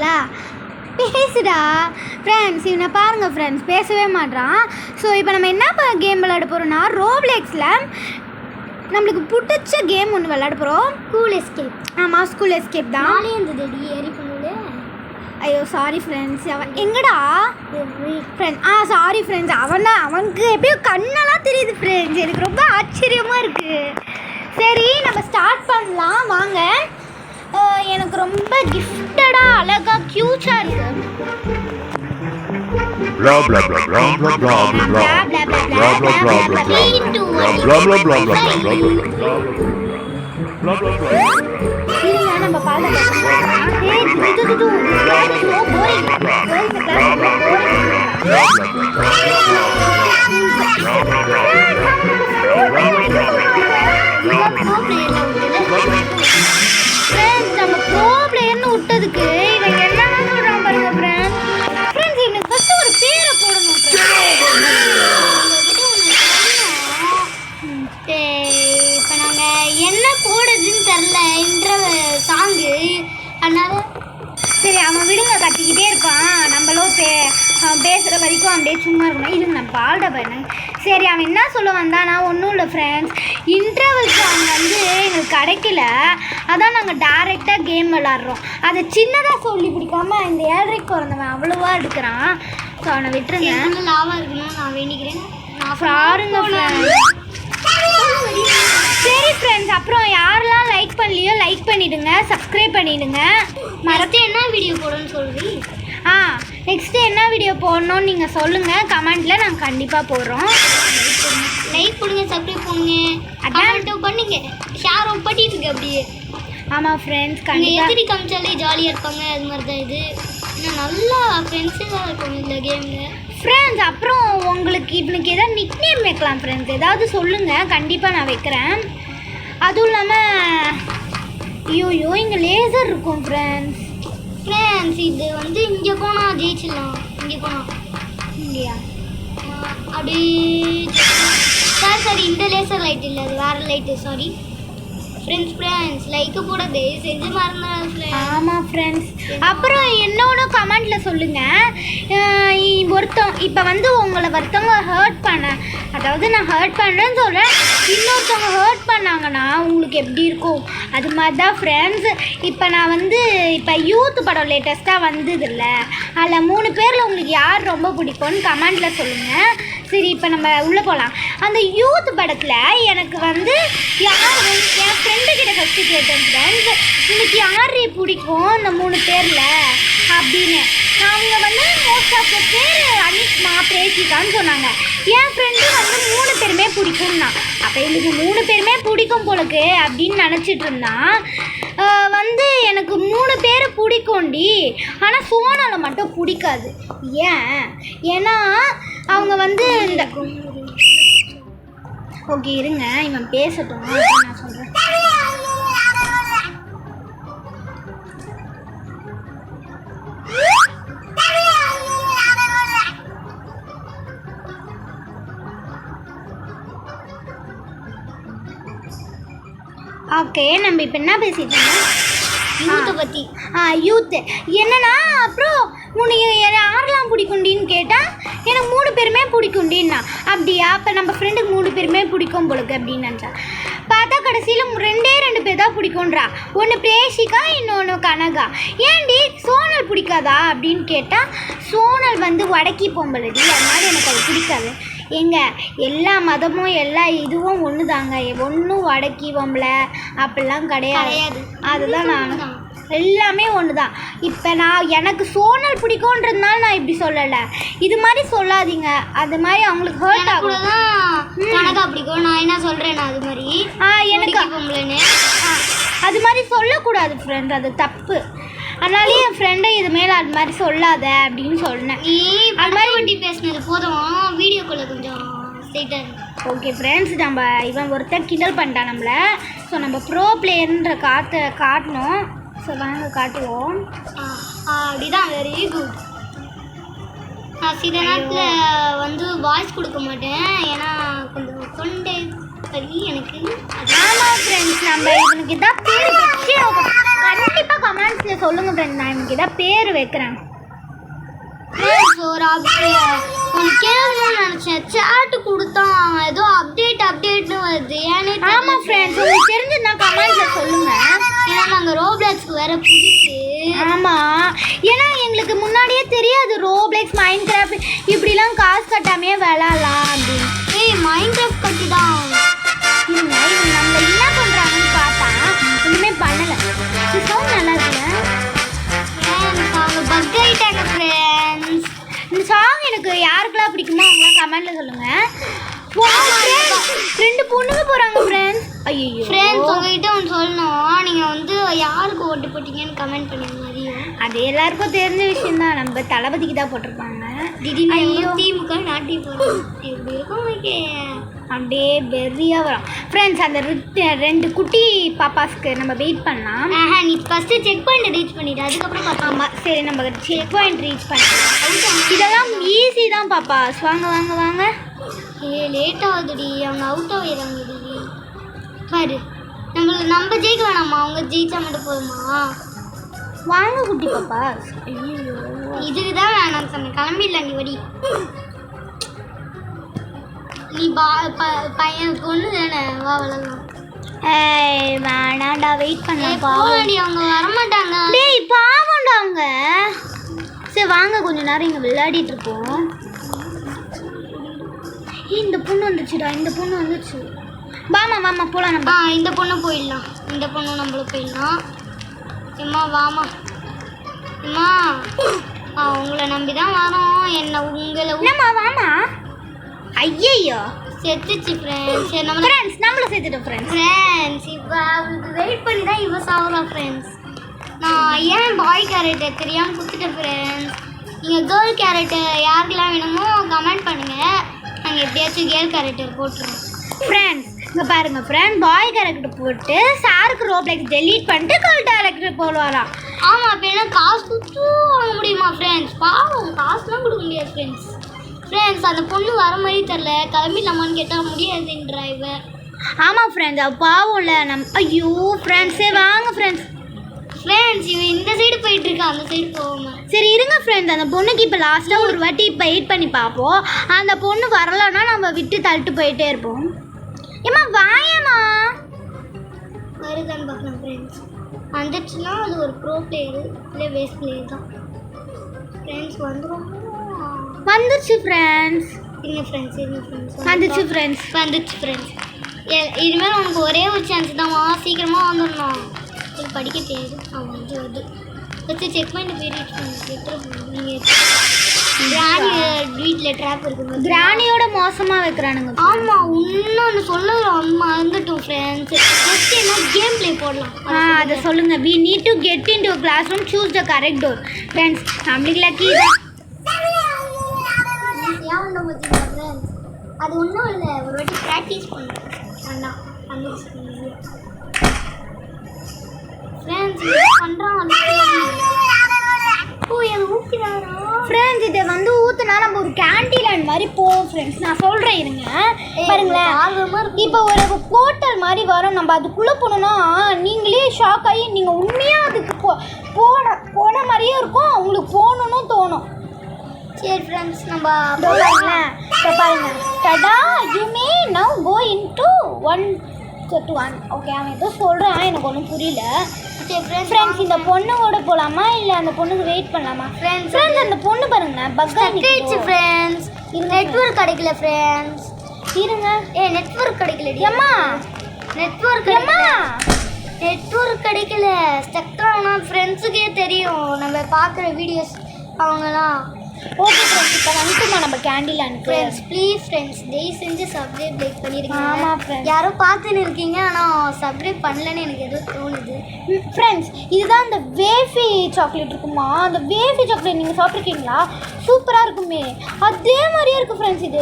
பேசுறீங்களா? பேசுடா ஃப்ரெண்ட்ஸ். இவனை பாருங்கள் ஃப்ரெண்ட்ஸ், பேசவே மாட்றான். ஸோ இப்போ நம்ம என்ன கேம் விளையாட போகிறோம்னா, ரோப்ளெக்ஸில் நம்மளுக்கு பிடிச்ச கேம் ஒன்று விளையாட போகிறோம். School escape. ஆமாம், ஸ்கூல் எஸ்கேப் தான். நானே இருந்தது ஏறி பண்ணல. ஐயோ சாரி ஃப்ரெண்ட்ஸ். அவன் எங்கடா ஃப்ரெண்ட்? சாரி ஃப்ரெண்ட்ஸ், அவனுக்கு எப்படியோ கண்ணெல்லாம் தெரியுது ஃப்ரெண்ட்ஸ். எனக்கு ரொம்ப ஆச்சரியமாக இருக்குது. சரி நம்ம ஸ்டார்ட் பண்ணலாம் வாங்க. எனக்கு ரொம்ப கிஃப்டடாக அழகாக க்யூட்டாக இருக்குது. Blah blah blah blah blah blah blah blah blah blah blah blah blah blah blah blah. இல்ல நம்ம பாடலாம். ஏய் இது சோ போரிங். ஃப்ரெண்ட்ஸ் நம்ம ப்ரோ பிளேயர்னு விட்டதுக்கு இவங்க என்னன்னா சொல்றாங்க பாருங்க ஃப்ரெண்ட்ஸ். ஃப்ரெண்ட்ஸ் எனக்கு ஃபர்ஸ்ட் ஒரு பேரை போடணும் இப்போ நாங்கள் என்ன போடுறதுன்னு தெரில இன்ட்ரவ சாங்கு. அதனால சரி அவன் விடுங்க, கத்திக்கிட்டே இருப்பான். நம்மளும் பேசுகிற வரைக்கும் அப்படியே சும்மா இருக்கணும். இது நான் பால்ட பண்ணேன். சரி அவன் என்ன சொல்ல வந்தானா, ஒன்றும் இல்லை ஃப்ரெண்ட்ஸ், இன்டர்வல் சாங் வந்து எங்களுக்கு கிடைக்கல. அதான் நாங்கள் டைரெக்டாக கேம் விளாட்றோம். அதை சின்னதாக சொல்லி பிடிக்காம இந்த 7:30 பிறந்தவன் அவ்வளோவா எடுக்கிறான். ஸோ அவனை விட்டுருங்க. லாபம் இருக்குன்னு நான் வேண்டிக்கிறேன். பாருங்க சரி ஃப்ரெண்ட்ஸ், அப்புறம் யாரெல்லாம் லைக் பண்ணலையோ லைக் பண்ணிவிடுங்க, சப்ஸ்கிரைப் பண்ணிவிடுங்க. மறந்து என்ன வீடியோ போடணும்னு சொல்றீ? நெக்ஸ்ட்டு என்ன வீடியோ போடணும்னு நீங்கள் சொல்லுங்கள் கமெண்ட்டில். நாங்கள் கண்டிப்பாக போடுறோம். லைக் பண்ணுங்க, சப்ஸ்கிரைப் பண்ணுங்க, கமெண்ட்டும் பண்ணுங்க, ஷேரும் பண்ணிட்டு இருக்கு அப்படியே. ஆமாம் ஃப்ரெண்ட்ஸ், கண்டிப்பாக எதிரி காமிச்சாலே ஜாலியாக இருப்பாங்க. அது மாதிரி தான் இது. இன்னும் நல்லா ஃப்ரெண்ட்ஸு தான் இருக்கும் இந்த கேமில் ஃப்ரெண்ட்ஸ். அப்புறம் உங்களுக்கு இவனுக்கு ஏதாவது நிக்நேம் வைக்கலாம் ஃப்ரெண்ட்ஸ், ஏதாவது சொல்லுங்கள், கண்டிப்பாக நான் வைக்கிறேன். அதுவும் இல்லாமல் ஐயோ இங்கே லேசர் இருக்கும் ஃப்ரெண்ட்ஸ். இது வந்து இங்கே போனால் ஜெயிச்சிடலாம். இங்கே போனால் இங்கேயா அப்படி சரி இந்த லேசர் லைட் இல்லை, அது வேறு லைட்டு. சாரி ஃப்ரெண்ட்ஸ் லைக்கு போட தயவு செஞ்சு மறந்துடாது. ஆமாம் ஃப்ரெண்ட்ஸ். அப்புறம் என்னோட கமெண்ட்டில் சொல்லுங்கள். இப்போ வந்து உங்களை ஒருத்தவங்க ஹர்ட் பண்ண, அதாவது நான் ஹர்ட் பண்ணுறேன்னு சொல்கிறேன், இன்னொருத்தவங்க ஹர்ட் பண்ணாங்கன்னா உங்களுக்கு எப்படி இருக்கும்? அது மாதிரி தான் ஃப்ரெண்ட்ஸ். இப்போ நான் வந்து இப்போ யூத் படம் லேட்டஸ்ட்டாக வந்ததில்ல, அதில் 3 பேரில் உங்களுக்கு யார் ரொம்ப பிடிக்கும்னு கமெண்ட்டில் சொல்லுங்கள். சரி இப்போ நம்ம உள்ளே போகலாம். அந்த யூத் படத்தில் எனக்கு வந்து யார் என் ஃப்ரெண்டுக்கிட்ட ஃபஸ்ட்டு கேட்டேன் ஃப்ரெண்ட்ஸ், இன்னைக்கு யார் பிடிக்கும் இந்த 3 பேரில் அப்படின்னு. அவங்க வந்து மோஸ்ட் ஆஃப் த பேர் அனிஷ்மா பிரேஷிகான்னு சொன்னாங்க. என் ஃப்ரெண்டு வந்து 3 பேருமே பிடிக்கும்னா, அப்போ எனக்கு 3 பேருமே பிடிக்கும் போலக்கு அப்படின்னு நினச்சிட்டு இருந்தான். வந்து எனக்கு 3 பேர் பிடிக்கும்டி, ஆனால் சோனால மட்டும் பிடிக்காது. ஏன்னா அவங்க வந்து இந்த ஓகே இருங்க இவன் பேசட்டும், நான் சொல்கிறேன். ஓகே நம்ம இப்போ என்ன பேசிட்டு இருக்கோம்? யூத்தை பற்றி. யூத்து என்னன்னா, அப்புறம் உனக்கு யாரெல்லாம் பிடிக்குண்டின்னு கேட்டால் எனக்கு 3 பேருமே பிடிக்குண்டின்னா. அப்படியா, அப்போ நம்ம ஃப்ரெண்டுக்கு 3 பேருமே பிடிக்கும் போலுக்கு அப்படின்னு நினச்சா. பார்த்தா கடைசியில் 2 பேர் தான் பிடிக்குன்றா. ஒன்று பிரேஷிகா, இன்னொன்று கனகா. ஏன்டி சோனல் பிடிக்காதா அப்படின்னு கேட்டால், சோனல் வந்து வடக்கி பொம்பளடி, அதனால எனக்கு அது பிடிக்காது. எங்க எல்லா மதமும் எல்லா இதுவும் ஒன்று தாங்க, ஒன்றும் வடக்கி பொம்பளை அப்படிலாம் கிடையாது. அதுதான் நான் எல்லாமே ஒன்று தான். இப்போ நான் எனக்கு சோனல் பிடிக்கும்ன்றதுனால நான் இப்படி சொல்லலை, இது மாதிரி சொல்லாதீங்க, அது மாதிரி அவங்களுக்கு ஹர்ட் ஆகும். கனகா பிடிக்கும், நான் என்ன சொல்கிறேன், நான் அது மாதிரி எனக்கு பொம்பளைன்னு அது மாதிரி சொல்லக்கூடாது ஃப்ரெண்ட், அது தப்பு. அதனாலே என் ஃப்ரெண்டை இது மேலே அது மாதிரி சொல்லாத அப்படின்னு சொன்னேன். அது மாதிரி வண்டி பேசினது போதும், வீடியோக்குள்ளே கொஞ்சம் ஸ்ட்ரைட்டாக இருக்கு. ஓகே ஃப்ரெண்ட்ஸ், நம்ம இவன் ஒருத்தர் கிண்டல் பண்ணிட்டான் நம்மளை. ஸோ நம்ம ப்ரோ பிளேயர்ன்ற காட்டணும். ஸோ வாங்க காட்டுவோம். அப்படிதான், வெரி குட். நான் சில நேரத்தில் வந்து வாய்ஸ் கொடுக்க மாட்டேன், ஏன்னா கொஞ்சம் தொண்டை சரி எனக்கு. ஆமாம் ஃப்ரெண்ட்ஸ், நம்ம இவனுக்கு இதான் பேர் வச்சு கண்டிப்பா கமெண்ட்ஸ்ல சொல்லுங்க ஃப்ரெண்ட்ஸ், நான் எனக்கு ஏதாவது பேர் வைக்கிறேன். ஒரு ஒன்று கேட்கணும்னு நினச்சேன், சேட்டு கொடுத்தான் ஏதோ அப்டேட்னு வருது ஏன்னே. ஆமாம் ஃப்ரெண்ட்ஸ், உங்களுக்கு தெரிஞ்சதுன்னா கமெண்ட்ல சொல்லுங்க. ஏன்னா நாங்கள் ரோப்ளாக்ஸ்க்கு வேற புதுசு. ஆமாம், ஏன்னா எங்களுக்கு முன்னாடியே தெரியாது ரோப்ளெக்ஸ் மைண்ட் கிராஃப்ட் இப்படிலாம் காசு கட்டாமையே விளாட்லாம் அப்படின்னு. மைண்ட் கிராஃப்ட் கட்டி தான் இவங்க நம்ம என்ன பண்ணுறாங்கன்னு பார்த்தா ஒன்றுமே பண்ணலை. சவுண்ட் நல்லா இருக்குல்ல? அவங்க பக் ஆகிட்டாங்க ஃப்ரெண்ட்ஸ். இந்த சாங் எனக்கு யாருக்கெல்லாம் பிடிக்குமோ அவங்களாம் கமெண்ட்ல சொல்லுங்க. 2 பொண்ணுங்க போகிறாங்க ஃப்ரெண்ட்ஸ். ஐயோ ஃப்ரெண்ட்ஸ், உங்ககிட்ட ஒன்று சொல்லணும். நீங்கள் வந்து யாருக்கு ஓட்டு போட்டீங்கன்னு கமெண்ட் பண்ணுங்க. மாதிரியும் அது எல்லாருக்கும் தெரிஞ்ச விஷயம் தான், நம்ம தளபதிக்கு தான் போட்டிருப்பாங்க. திடீர்னு திமுக நாட்டி போகிறோம் எப்படி இருக்கும் ஓகே, அப்படியே பெரியாக வரும் ஃப்ரெண்ட்ஸ். அந்த 2 குட்டி பாப்பாஸ்க்கு நம்ம வெயிட் பண்ணலாம். நீ ஃபஸ்ட்டு செக் பாயிண்ட் ரீச் பண்ணிடு, அதுக்கப்புறம் பார்த்தா. ஆமாம் சரி, நம்ம செக் பாயிண்ட் ரீச் பண்ணலாம். இதெல்லாம் ஈஸி தான் பாப்பாஸ். வாங்க வாங்க வாங்க. லேட் ஆகுதுடி, அவங்க அவுட் ஆகிடுறாங்கடி. பாரு, நம்ம ஜெயிக்க வேணாமா, அவங்க ஜெயிச்சா மட்டும் போதுமா? வாங்க குட்டி பாப்பாஸ். ஐயோ இதுக்கு தான் வேணாம் சொன்னேன், கிளம்பிடலாம் நீ வடி. நீ பையன் பொண்ணு தானே, வா விளாடலாம். வேணாண்டா, வெயிட் பண்ணலாம். போடி, அவங்க வரமாட்டாங்க. டேய் பாவம்டா அவங்க. சரி வாங்க, கொஞ்ச நேரம் இங்கே விளையாடிட்டு இருப்போம். இந்த பொண்ணு வந்துச்சுடா, இந்த பொண்ணு வந்துச்சு. வாமா வாமா போகலாம் நம்ம. இந்த பொண்ணு போயிடலாம், இந்த பொண்ணு நம்மள போயிடலாம். அம்மா வாமா அம்மா, உங்களை நம்பி தான் வரோம். என்ன உங்களை என்னம்மா வாமா. ஐயையோ செத்துச்சு ஃப்ரெண்ட்ஸ். சரி நம்ம நம்மள சேர்த்துட்டோம் ஃப்ரெண்ட்ஸ். இப்போ அவங்களுக்கு வெயிட் பண்ணி தான் இவ சாகுறா ஃப்ரெண்ட்ஸ். நான் ஏன் பாய் கேரக்டர் தெரியாமல் கொடுத்துட்டேன் ஃப்ரெண்ட்ஸ். நீங்கள் கேர்ள் கேரக்டர் யாருக்கெல்லாம் வேணுமோ கமெண்ட் பண்ணுங்கள், நாங்கள் எப்படியாச்சும் கேர்ள் கேரக்டர் போட்டுருவோம் ஃப்ரெண்ட்ஸ். இங்கே பாருங்க ஃப்ரெண்ட், பாய் கேரக்டர் போட்டு சாருக்கு ரோப்ளெக்ஸ் டெலீட் பண்ணிட்டு கேர்ள் கேரக்டர் போடுவாராம். ஆமாம், அப்போ என்ன காசு கொடுத்து வாங்க முடியுமா ஃப்ரெண்ட்ஸ்? பாவம், காசுலாம் கொடுக்க முடியாது ஃப்ரெண்ட்ஸ். ஃப்ரெண்ட்ஸ், அந்த பொண்ணு வர மாதிரி தெரில, கிளம்பிடலாமான்னு கேட்டால் முடியாதுன்றா இவ. ஆமாம் ஃப்ரெண்ட்ஸ், அவள் பாவம்ல ஐயோ ஃப்ரெண்ட்ஸே வாங்க ஃப்ரெண்ட்ஸ். ஃப்ரெண்ட்ஸ், இவன் இந்த சைடு போயிட்டுருக்கா, அந்த சைடு போகாம. சரி இருங்க ஃப்ரெண்ட்ஸ், அந்த பொண்ணுக்கு இப்போ லாஸ்ட்டாக ஒரு வாட்டி இப்போ வெயிட் பண்ணி பார்ப்போம். அந்த பொண்ணு வரலன்னா நம்ம விட்டு தள்ளிட்டு போயிட்டே இருப்போம். ஏம்மா வாயம்மா. வருதான்னு பார்க்கலாம் ஃப்ரெண்ட்ஸ். வந்துச்சுன்னா அது ஒரு ப்ரோ பிளேயரு, இல்லை வேஸ்ட் பிளேயர் தான் ஃப்ரெண்ட்ஸ். வந்துச்சு ஃப்ரெண்ட்ஸ். இருங்க ஃப்ரெண்ட்ஸ், வந்துச்சு ஃப்ரெண்ட்ஸ். இனிமேல் உனக்கு ஒரே ஒரு சான்ஸ் தான்மா, சீக்கிரமாக வந்துடணும். இது படிக்க தெரியுது, அவன் வந்து வருது. வச்சு செக் பண்ணிட்டு போய் ரீச் பண்ணி நீங்கள் கிராணி வீட்டில் ட்ராப் இருக்குது. கிராணியோட மோசமாக வைக்கிறானுங்க. ஆமாம், இன்னொன்று சொல்ல மறந்துட்டோம் ஃப்ரெண்ட்ஸ். நெக்ஸ்ட் என்ன கேம் ப்ளே போடலாம், அதை சொல்லுங்க. we need to get into a classroom, choose the correct door. Friends, நம்மளுக்கு லக்கி தான். அது ஒன்றும் இல்லை, ஒரு வாட்டி ப்ராக்டிஸ் பண்ணுறேன். அண்ணா ஃப்ரெண்ட்ஸ் பண்ணுறான். ஓ, அதை ஊற்றினாரா ஃப்ரெண்ட்ஸ்? இதை வந்து ஊற்றுனா நம்ம ஒரு கேண்டீன் மாதிரி போவோம் ஃப்ரெண்ட்ஸ். நான் சொல்கிறேன் இருங்க, பாருங்களேன். இப்போ ஒரு போர்ட்டல் மாதிரி வரும், நம்ம அதுக்குள்ளே போனோம்னா நீங்களே ஷாக் ஆகி நீங்கள் உண்மையாக அதுக்கு போன மாதிரியே இருக்கும், உங்களுக்கு போகணுன்னு தோணும். சரி ஃப்ரெண்ட்ஸ், நம்ம பாருங்களேன். இப்போ பாருங்கள், tada you may now go into 1 okay. அவன் ஏதோ சொல்கிறான், எனக்கு ஒன்றும் புரியல. ஃப்ரெண்ட்ஸ், இந்த பொண்ணோட போகலாமா இல்லை அந்த பொண்ணுக்கு வெயிட் பண்ணலாமா? ஃப்ரெண்ட்ஸ், அந்த பொண்ணு பாருங்க பக் ஆயிடுச்சு ஃப்ரெண்ட்ஸ். நெட்வொர்க் கிடைக்கல ஃப்ரெண்ட்ஸ். இருங்க. நெட்வொர்க் கிடைக்கல. அம்மா நெட்வொர்க் கிடைக்கல. ஸ்டக் ஆனா ஃப்ரெண்ட்ஸுக்கே தெரியும், நம்ம பார்க்குற வீடியோஸ் அவங்கலாம். ஓகே ஃப்ரெண்ட்ஸ், இப்போ வந்துட்டுமா நம்ம கேண்டீன் ஃப்ரெண்ட்ஸ். ப்ளீஸ் ஃப்ரெண்ட்ஸ், தயவு செஞ்சு சப்ஸ்கிரைப் லைக் பண்ணிடுங்க. ஆமாம் ஃப்ரெண்ட்ஸ், யாரோ பார்த்துன்னு இருக்கீங்க, ஆனால் சப்ஸ்கிரைப் பண்ணலன்னு எனக்கு எதுவும் தோணுது. ஃப்ரெண்ட்ஸ், இதுதான் அந்த வேஃபி சாக்லேட் இருக்குமா, அந்த வேஃபி சாக்லேட் நீங்கள் சாப்பிட்ருக்கீங்களா? சூப்பராக இருக்குமே, அதே மாதிரியே இருக்குது ஃப்ரெண்ட்ஸ். இது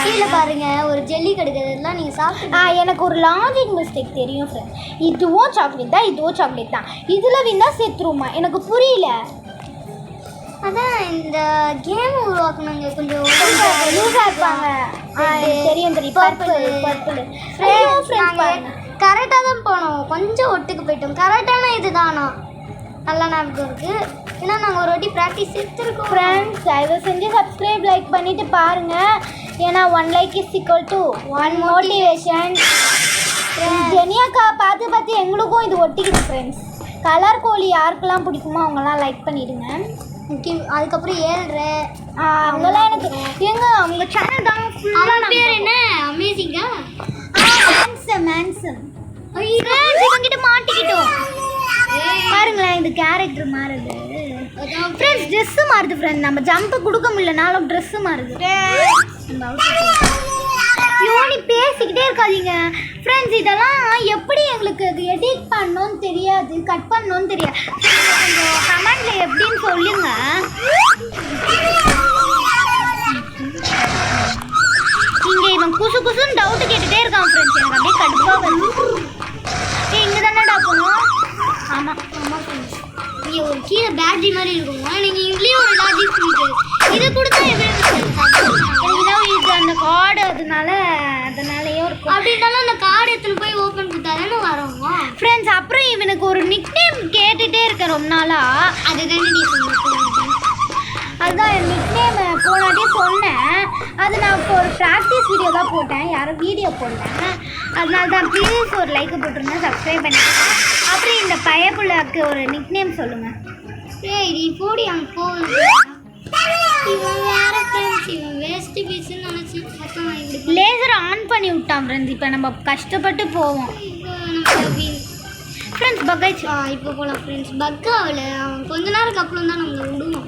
கீழே பாருங்க, ஒரு ஜெல்லி கிடைக்கிறதுலாம் நீங்கள் சாப்பிட்டு. எனக்கு ஒரு லாஜிக் மிஸ்டேக் தெரியும் ஃப்ரெண்ட்ஸ். இதுவும் சாக்லேட் தான், இதுவும் சாக்லேட் தான், இதில் விந்தா செத்துருமா? எனக்கு புரியல. அதான் இந்த கேம் உருவாக்குனாங்க, கொஞ்சம் லூஸாக இருப்பாங்க. தெரியும். பர்பிள். ஃப்ரெண்ட்ஸ் கரெக்டாக தான் போனோம், கொஞ்சம் ஒட்டுக்கு போயிட்டோம். கரெக்டான இதுதானா நல்லா ஞாபகம் இருக்குது. ஏன்னா நாங்கள் ஒரு வாட்டி ப்ராக்டிஸ் எடுத்துருக்கோம். ஃப்ரெண்ட்ஸ் தயவு செஞ்சு சப்ஸ்கிரைப் லைக் பண்ணிட்டு பாருங்க. ஏன்னா 1 like is equal to 1 motivation. ஜெனியாக்கா பார்த்து எங்களுக்கும் இது ஒட்டிக்கிது ஃப்ரெண்ட்ஸ். கலர் கோழி யாருக்கெல்லாம் பிடிக்குமோ அவங்கெல்லாம் லைக் பண்ணிடுங்க. அதுக்கப்புறம் 7 அவங்கெல்லாம் எனக்கு அவங்க சேனல் தான் ஃபுல்லாக. பேர் என்ன? அமேசிங்கா? மேன்சம். இவங்கிட்ட மாட்டிக்கிட்டோம் பாருங்களேன். இது கேரக்டர் மாறுது ஃப்ரெண்ட்ஸ். ட்ரெஸ்ஸு மாறுது ஃப்ரெண்ட். நம்ம ஜம்ப்பு கொடுக்க முடியலனாலும் ட்ரெஸ்ஸு மாறுது. யோனி பேசிக்கிட்டே இருக்காதீங்க ஃப்ரெண்ட்ஸ். இதெல்லாம் எப்படி எங்களுக்கு எடிட் பண்ணணும்னு தெரியாது, கட் பண்ணணும்னு தெரியாது. கொஞ்சம் கமெண்ட்ல எப்படின்னு சொல்லுங்க. இங்கே இவன் குசுன்னு டவுட்டு கேட்டுகிட்டே இருக்கான் ஃப்ரெண்ட்ஸ். எனக்கு அப்படியே கடுப்பாக வருது. இங்கே தானேடா போகணும். ஆமாம் ஃப்ரெண்ட்ஸ், இங்கே ஒரு கீழே பேட்டரி மாதிரி இருக்குங்க. நீங்கள் இங்கேயும் ஒரு லாஜிக் சொல்லிட்டு இது கொடுத்தா எப்படி இது அந்த கார்டு அதனாலயே இருக்கும். அப்படின்னாலும் அந்த கார்டு எடுத்துன்னு போய் ஓப்பன் கொடுத்தா தானே வரோங்க ஃப்ரெண்ட்ஸ். அப்புறம் இவனுக்கு ஒரு நிக் நேம் கேட்டுகிட்டே இருக்கேன் ரொம்ப நாளாக. அதுதானே நீ சொன்ன. அதுதான் என் நிக் நேம் போனாட்டே சொன்னேன். அது நான் இப்போ ஒரு ப்ராக்டிஸ் வீடியோ தான் போட்டேன், யாரும் வீடியோ போட்டேன். அதனால தான் ப்ளீஸ் ஒரு லைக்கை போட்டுருங்க, சப்ஸ்கிரைப் பண்ணிடுங்க. அப்புறம் இந்த பயப்புள்ளாக்கு ஒரு நிக் நேம் சொல்லுங்கள். ஏய் நீ போடி அங்கே போகுது. இவன் வேற ஃப்ரெண்ட்ஸ், இவன் வேஸ்ட் பீஸ்ன்னு நினச்சி லேசர் ஆன் பண்ணி விட்டான் ஃப்ரெண்ட்ஸ். இப்போ நம்ம கஷ்டப்பட்டு போவோம் ஃப்ரெண்ட்ஸ். பக்காய்ச்சி இப்போ போகலாம் ஃப்ரெண்ட்ஸ். பக் ஆகல, அவன் கொஞ்ச நேரத்துக்கு அப்புறம் தான் நம்மளை விடுவோம்.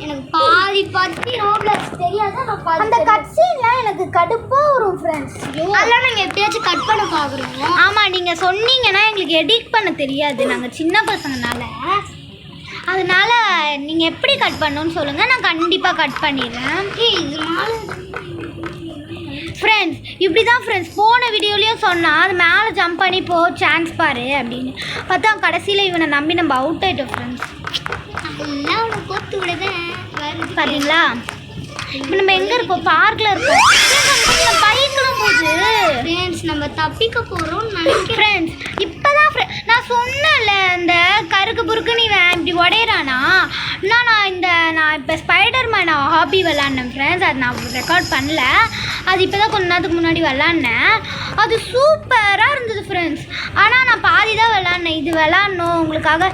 எனக்கு பாதி பற்றி ரோப்ளக்ஸ் தெரியாது. நான் பாதி அந்த கட் சீன்லாம் எனக்கு கடுப்பாக வரும் ஃப்ரெண்ட்ஸ். அதெல்லாம் நாங்கள் எப்படியாச்சும் கட் பண்ண பார்க்குறோம். ஆமாம், நீங்கள் சொன்னீங்கன்னா எங்களுக்கு எடிட் பண்ண தெரியாது, நாங்கள் சின்ன பசங்கனால. அதனால நீங்கள் எப்படி கட் பண்ணணும்னு சொல்லுங்கள், நான் கண்டிப்பாக கட் பண்ணிடுறேன். இது மேலே ஃப்ரெண்ட்ஸ் இப்படி தான் ஃப்ரெண்ட்ஸ் போன வீடியோலையும் சொன்னால் அது மேலே ஜம்ப் பண்ணி போ சான்ஸ் பாரு அப்படின்னு பார்த்தா கடைசியில் இவனை நம்பி நம்ம அவுட் ஆகிட்டோம் ஃப்ரெண்ட்ஸ். எல்லாம் அவனை போட்டு விடுதேன் பார்த்தீங்களா? இப்போ நம்ம எங்கே இருக்கோம்? பார்க்கில் இருக்கோம். பைக்கெலாம் போகுது ஃப்ரெண்ட்ஸ். நம்ம தப்பிக்க போகிறோம்னு நினைக்கிறேன் ஃப்ரெண்ட்ஸ். இப்போ தான் நான் சொன்னேன்ல இந்த கருக்கு புருக்குன்னு இவன் இப்படி உடையிறானா. நான் இப்போ ஸ்பைடர் மேன் ஹாபி விளாட்னேன் ஃப்ரெண்ட்ஸ். அது நான் ரெக்கார்ட் பண்ணல, அது இப்போ தான் கொஞ்ச நேரத்துக்கு முன்னாடி விளாட்னேன். அது சூப்பராக இருந்தது ஃப்ரெண்ட்ஸ். ஆனால் நான் பாதி தான் விளாட்னேன். இது விளாட்ணும் உங்களுக்காக,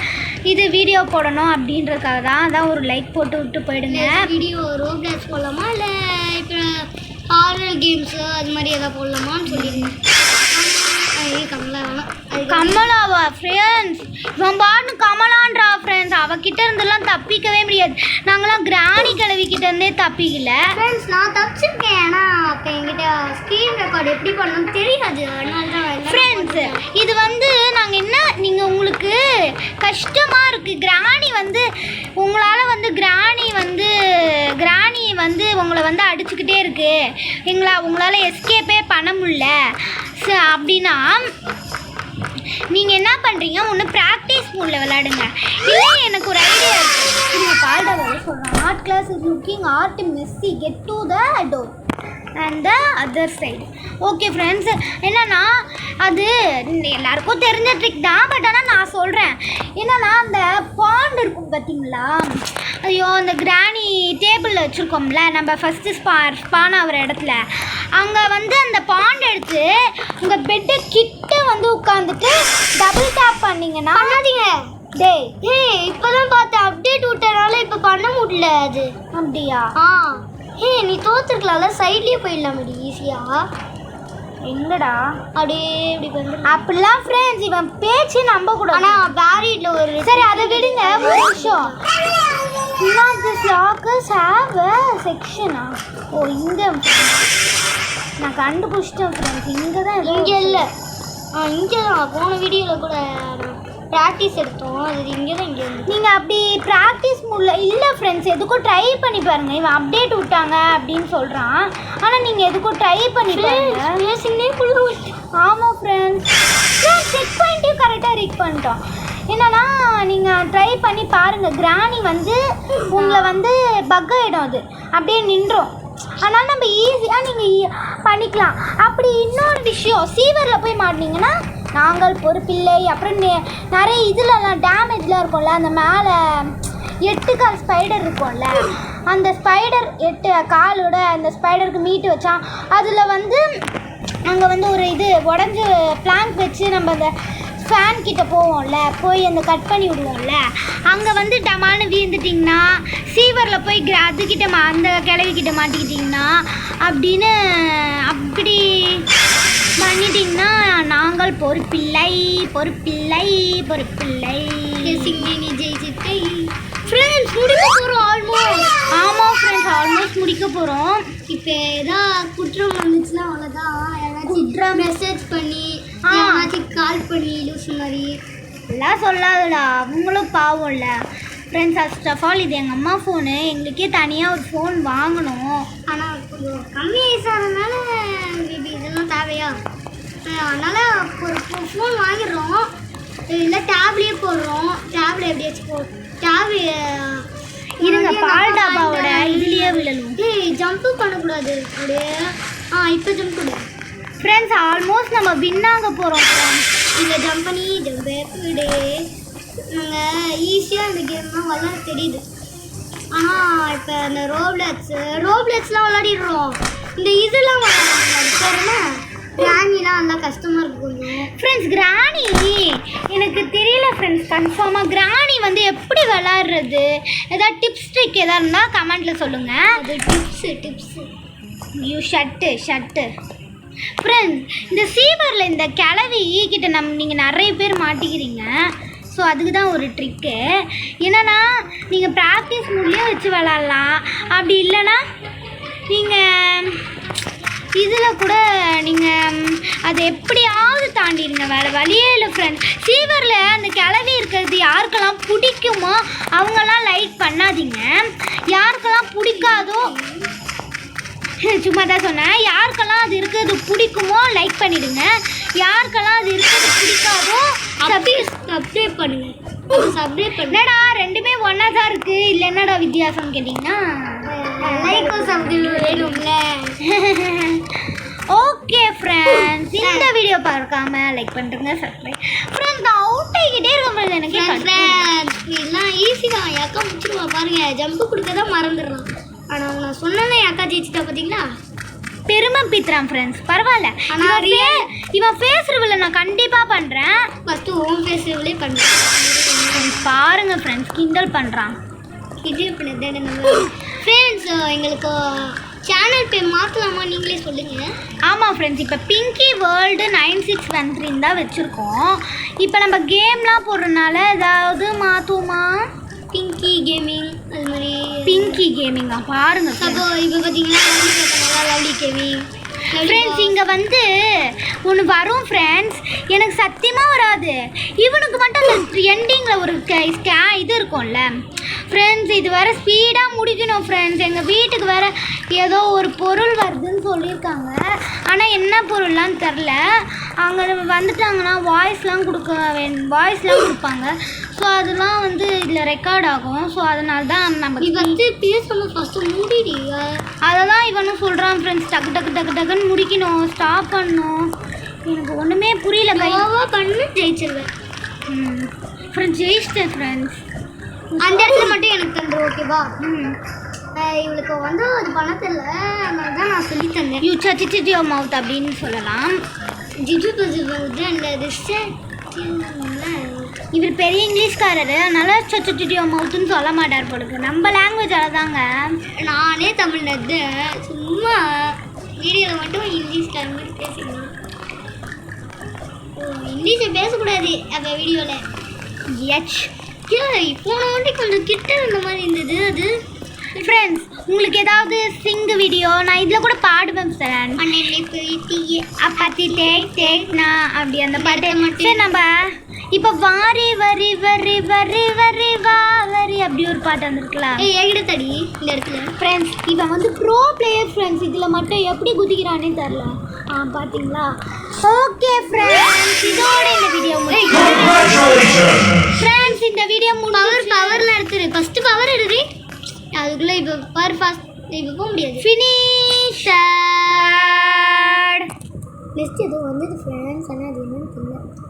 இது வீடியோ போடணும் அப்படின்றதுக்காக தான். அதான் ஒரு லைக் போட்டு விட்டு போயிடுங்க. வீடியோ ரோப்ளாக்ஸ் போடலாமா இல்லை இப்போ ஹாரர் கேம்ஸு அது மாதிரி எதாவது போடலாமான்னு சொல்லியிருந்தேன். கமலா வேணாம். கமலாவா ஃப்ரெண்ட்ஸ்? இவன் பாட்டு கமலான்றா ஃப்ரெண்ட்ஸ். அவகிட்ட இருந்தெல்லாம் தப்பிக்கவே முடியாது. நாங்களாம் கிராணி கிழவிக்கிட்ட இருந்தே தப்பிக்கல ஃப்ரெண்ட்ஸ். நான் தப்பிச்சிருக்கேன், ஏன்னா அப்போ என்கிட்ட ஸ்க்ரீன் ரெக்கார்டு எப்படி பண்ணணும்னு தெரியாது. அதனால தான் ஃப்ரெண்ட்ஸ் இது நாங்கள் என்ன நீங்கள் உங்களுக்கு கஷ்டமாக இருக்குது. கிராணி உங்களால் கிராணி உங்களை அடிச்சுக்கிட்டே இருக்குது. உங்களால் எஸ்கேப்பே பண்ண முடியல அப்படின்னா நீங்கள் என்ன பண்ணுறீங்க, ஒன்று ப்ராக்டிஸ் மூடில் விளையாடுங்க. இல்லை எனக்கு ஒரு ஐடியா இருக்குது. நீங்கள் பால்டா வேலை சொல்கிறேன். Art class is looking art messy get to the door and the other side. Okay friends, என்னென்னா அது எல்லாருக்கும் தெரிஞ்ச ட்ரிக் தான். பட் ஆனால் நான் சொல்கிறேன் என்னென்னா, அந்த பாண்ட் இருக்கும் பார்த்தீங்களா? ஐயோ, அந்த கிராணி டேபிளில் வச்சுருக்கோம்ல நம்ம ஃபஸ்ட்டு ஸ்பான் ஆகிற இடத்துல, அங்கே அந்த பாண்ட் எடுத்து உங்கள் பெட்டை கிட்ட உட்காந்துட்டு டபுள் டேப் பண்ணிங்கன்னா பண்ணாதீங்க. இப்போதான் பார்த்தேன், அப்டேட் விட்டனால இப்போ பண்ண முடியல. அது அப்படியா? நீ தோத்துருக்கலாம்ல, சைட்லேயே போயிடலாமடி ஈஸியாக. எங்கடா அப்படியே இப்படி பண்ணு. அப்படிலாம் ஃப்ரெண்ட்ஸ் இவன் பேச்சு நம்ப கூடாது. ஆனால் பேரியில் ஒரு சரி அதை விடுங்க, ஒரு நிமிஷம். செக்ஷனா? ஓ இங்கே நான் கண்டுபிடிச்சிட்டேன் ஃப்ரெண்ட்ஸ். இங்கே தான். இங்கே இல்லை, இங்கே தான். போன வீடியோவில் கூட ப்ராக்டிஸ் எடுத்தோம், அது இங்கே தான். இங்கே நீங்கள் அப்படி ப்ராக்டிஸ் இல்லை ஃப்ரெண்ட்ஸ், எதுக்கும் ட்ரை பண்ணி பாருங்கள். இவன் அப்டேட் விட்டாங்க அப்படின்னு சொல்கிறான், ஆனால் நீங்கள் எதுக்கும் ட்ரை பண்ணி பாருங்க. ஆமாம் ஃப்ரெண்ட்ஸ், செக் பாயிண்ட்டையும் கரெக்டாக ரீச் பண்ணிட்டோம். என்னன்னா நீங்கள் ட்ரை பண்ணி பாருங்கள். கிராணி உங்களை பக் ஆகிடும், அது அப்படியே நின்றோம். அதனால் நம்ம ஈஸியாக நீங்கள் பண்ணிக்கலாம். அப்படி இன்னொரு விஷயம், சீவரில் போய் மாட்டினீங்கன்னா நாங்கள் பொறுப்பில்லை. அப்புறம் நிறைய இதுலலாம் டேமேஜ்லாம் இருக்கும்ல, அந்த மேலே 8 கால் ஸ்பைடர் இருக்கும்ல, அந்த ஸ்பைடர் 8 காலோட அந்த ஸ்பைடருக்கு மீட்டு வச்சா அதில் வந்து அங்கே வந்து ஒரு இது உடஞ்சி பிளாங்க் வச்சு நம்ம அந்த ஃபேன் கிட்ட போவோம்ல, போய் அந்த கட் பண்ணி விடுவோம்ல, அங்கே வந்து டமான்னு வீழ்ந்துட்டிங்கன்னா சீவரில் போய் அதுக்கிட்ட அந்த கிளவிக்கிட்ட மாட்டிக்கிட்டிங்கன்னா அப்படின்னு அப்படி பண்ணிட்டிங்கன்னா நாங்கள் பொறுப்பில்லை பொறுப்பில்லை பொறுப்பில்லை. நீ ஜெயிச்சிட்டே. ஃப்ரெண்ட்ஸ் முடிக்க போகிறோம் ஆல்மோஸ்ட். ஆமாம் ஃப்ரெண்ட்ஸ், ஆல்மோஸ்ட் முடிக்க போகிறோம். இப்போ ஏதாவது குற்றம் வந்துச்சுன்னா அவ்வளோதான். குற்றம் மெசேஜ் பண்ணி யாராச்சும் கால் பண்ணி லூஸ் மாதிரி எல்லாம் சொல்லாதுடா, அவங்களும் பாவம்ல. ஃப்ரெண்ட்ஸ், ஃபர்ஸ்ட் ஆஃப் ஆல் இது எங்கள் அம்மா ஃபோனு, எங்களுக்கே தனியாக ஒரு ஃபோன் வாங்கணும். ஆனால் கொஞ்சம் கம்மி வயசானதுனால பேபி இதெல்லாம் தேவையா, அதனால் ஒரு ஃபோன் வாங்கிடுறோம். இல்லை டேப்லேயே போடுறோம். டேப்ல எப்படியாச்சும் டேப் இருங்க, பால் டாபாவோட இதுலேயே விழணும். ஜம்ப்பு பண்ணக்கூடாது அப்படியே. இப்போ ஜம்ப் பண்ணு. ஃப்ரெண்ட்ஸ், ஆல்மோஸ்ட் நம்ம வின்னாக போகிறோம். இதில் ஜம்ப் பண்ணி ஜம்பே போயிடு. நாங்கள் ஈஸியாக இந்த கேம்லாம் விளாட தெரியுது. ஆனால் இப்போ இந்த ரோப்ளெக்ஸ்லாம் விளாடிடுறோம். இந்த இதெல்லாம் விளாடுறோம்னா கிராணிலாம் நல்லா கஷ்டமாக இருக்குது கொஞ்சம். ஃப்ரெண்ட்ஸ், கிராணி எனக்கு தெரியல ஃப்ரெண்ட்ஸ், கன்ஃபார்மாக கிராணி வந்து எப்படி விளாட்றது, ஏதாவது டிப்ஸ் ட்ரிக் எதாவது இருந்தால் கமெண்ட்டில் சொல்லுங்கள். அது டிப்ஸு யூ ஷட்டு ஃப்ரெண்ட்ஸ், இந்த சீவரில் இந்த கிளவி கிட்ட நீங்கள் நிறைய பேர் மாட்டிக்கிறீங்க. ஸோ அதுக்கு தான் ஒரு ட்ரிக்கு. என்னென்னா நீங்கள் ப்ராக்டிஸ் மூலியம் வச்சு விளாட்லாம். அப்படி இல்லைன்னா நீங்கள் இதில் கூட நீங்கள் அதை எப்படியாவது தாண்டிடுங்க, வேறு வழியே இல்லை ஃப்ரெண்ட்ஸ். சீவரில் அந்த கிளவி இருக்கிறது யாருக்கெல்லாம் பிடிக்குமோ அவங்கெல்லாம் லைக் பண்ணாதீங்க. யாருக்கெல்லாம் பிடிக்காதோ சும்மா தான் சொன்னேன். யாருக்கெல்லாம் அது இருக்கிறது பிடிக்குமோ லைக் பண்ணிவிடுங்க. யாருக்கெல்லாம் அது இருக்கிறது பிடிக்காதோ சப்ஸ்கிரைப் பண்ணுங்க. என்னடா ரெண்டுமே ஒன்றா தான் இருக்குது, இல்லை என்னடா வித்தியாசம் கேட்டிங்கன்னா லைக்கும் சப்ஸ்கிரைப் வேணும்ல. ஓகே ஃப்ரெண்ட்ஸ், இந்த வீடியோ பார்க்காம லைக் பண்ணுறேங்க, சப்ஸ்கிரைப். ஃப்ரெண்ட்ஸ், நான் அவுட் ஆகிக்கிட்டே இருக்கேன். எனக்கு இதெல்லாம் ஈஸி தான். என் அக்கா முடிச்சிருவா பாருங்க. ஜம்ப்பு கொடுக்க தான் மறந்துடுறான். ஆனால் நான் சொன்னேன் என் அக்கா ஜெயிச்சிட்டா பார்த்தீங்களா. பெருமை பித்துறான் ஃப்ரெண்ட்ஸ், பரவாயில்ல. ஆனால் இவன் ஃபேஸ் ரிவீல் நான் கண்டிப்பாக பண்ணுறேன். ஃபஸ்ட்டு ஓன் ஃபேஸ் ரிவீலே பண்ணுறேன். பாருங்கள் ஃப்ரெண்ட்ஸ், கிண்டல் பண்ணுறான். இது பண்ணுறேன் ஃப்ரெண்ட்ஸ். எங்களுக்கு சேனல் பேர் மாற்றலாமா நீங்களே சொல்லுங்கள். ஆமாம் ஃப்ரெண்ட்ஸ், இப்போ பிங்கி வேர்ல்டு 9613 தான் வச்சுருக்கோம். இப்போ நம்ம கேம்லாம் போடுறதுனால ஏதாவது மாற்றுவோமா? பிங்கி கேமிங் அது மாதிரி. பிங்கி கேமிங்கா பாருங்கள். அப்போ இப்போ பார்த்தீங்கன்னா லவ்லி கேமிங் ஃப்ரெண்ட்ஸ், இங்கே வந்து ஒன்று வரும் ஃப்ரெண்ட்ஸ், எனக்கு சத்தியமாக வராது. இவனுக்கு மட்டும் அந்த எண்டிங்கில் ஒரு இது இருக்கும்ல ஃப்ரெண்ட்ஸ். இது வேறு ஸ்பீடாக முடிக்கணும் ஃப்ரெண்ட்ஸ். எங்கள் வீட்டுக்கு வேறு ஏதோ ஒரு பொருள் வருதுன்னு சொல்லியிருக்காங்க. ஆனால் என்ன பொருள்லாம் தெரில. அங்கே வந்துட்டாங்கன்னா வாய்ஸ்லாம் கொடுப்பாங்க. ஸோ அதெல்லாம் வந்து இதில் ரெக்கார்ட் ஆகும். ஸோ அதனால தான் நம்ம வந்து பேசணும். ஃபஸ்ட்டு முடிடிங்க. அதை தான் இவனும் சொல்கிறான் ஃப்ரெண்ட்ஸ். டக்குன்னு முடிக்கணும், ஸ்டாப் பண்ணணும். எனக்கு ஒன்றுமே புரியல. கையாவாக பண்ணு ஜெயிச்சிருவேன் ஃப்ரெண்ட்ஸ். ஜெயிச்சிட்டேன் ஃப்ரெண்ட்ஸ். அந்த இடத்துல மட்டும் எனக்கு தந்துடும் ஓகேவா? இவளுக்கு வந்து அது பண்ண தெரியல, அதனால தான் நான் சொல்லி தந்தேன். யூ சச்சிட் யுவர் மவுத் அப்படின்னு சொல்லலாம். ஜிஜு வந்து அந்த இவர் பெரிய இங்கிலீஷ்காரர், அதனால சச்சிட் யுவர் மவுத்துன்னு சொல்ல மாட்டார் போலுக்கு. நம்ம லாங்குவேஜ் அவ்வளோதாங்க. நானே தமிழ் நது சும்மா வீடியோவில் மட்டும் இங்கிலீஷ்கார மாதிரி பேசிக்கலாம். இங்கிலீஷை பேசக்கூடாது அந்த வீடியோவில். எச் போன வாட்டி கொஞ்சம் கிட்ட இருந்த மாதிரி இருந்தது அது. ஃப்ரெண்ட்ஸ், உங்களுக்கு ஏதாவது சிங் வீடியோ நான் இதில் கூட பாடுவேன் சார். அப்பத்தி தேக்னா அப்படி அந்த பாட்டு மட்டும் நம்ம இப்போ வாரி வரி வரி வரி வரி வா வரி அப்படி ஒரு பாட்டு வந்துருக்கலாம். எங்கிட்ட தடி இந்த இடத்துல. ஃப்ரெண்ட்ஸ், இவன் வந்து ப்ரோ பிளேயர் ஃப்ரெண்ட்ஸ். இதில் மட்டும் எப்படி குதிக்கிறானே தெரில. பார்த்தீங்களா? ஓகே ஃப்ரெண்ட்ஸ், இதோட இந்த வீடியோ ஃப்ரெண்ட்ஸ். இந்த வீடியோ பவரில் எடுத்துரு. ஃபஸ்ட்டு பவர் எடுத்து அதுக்குள்ளே இப்போ பவர் ஃபாஸ்ட் இப்போ போக முடியாது. ஃபினிஷ். sad. நெக்ஸ்ட் ஏதோ வந்தது ஃப்ரெண்ட்ஸ் ஆனால் அது என்னன்னு தெரியல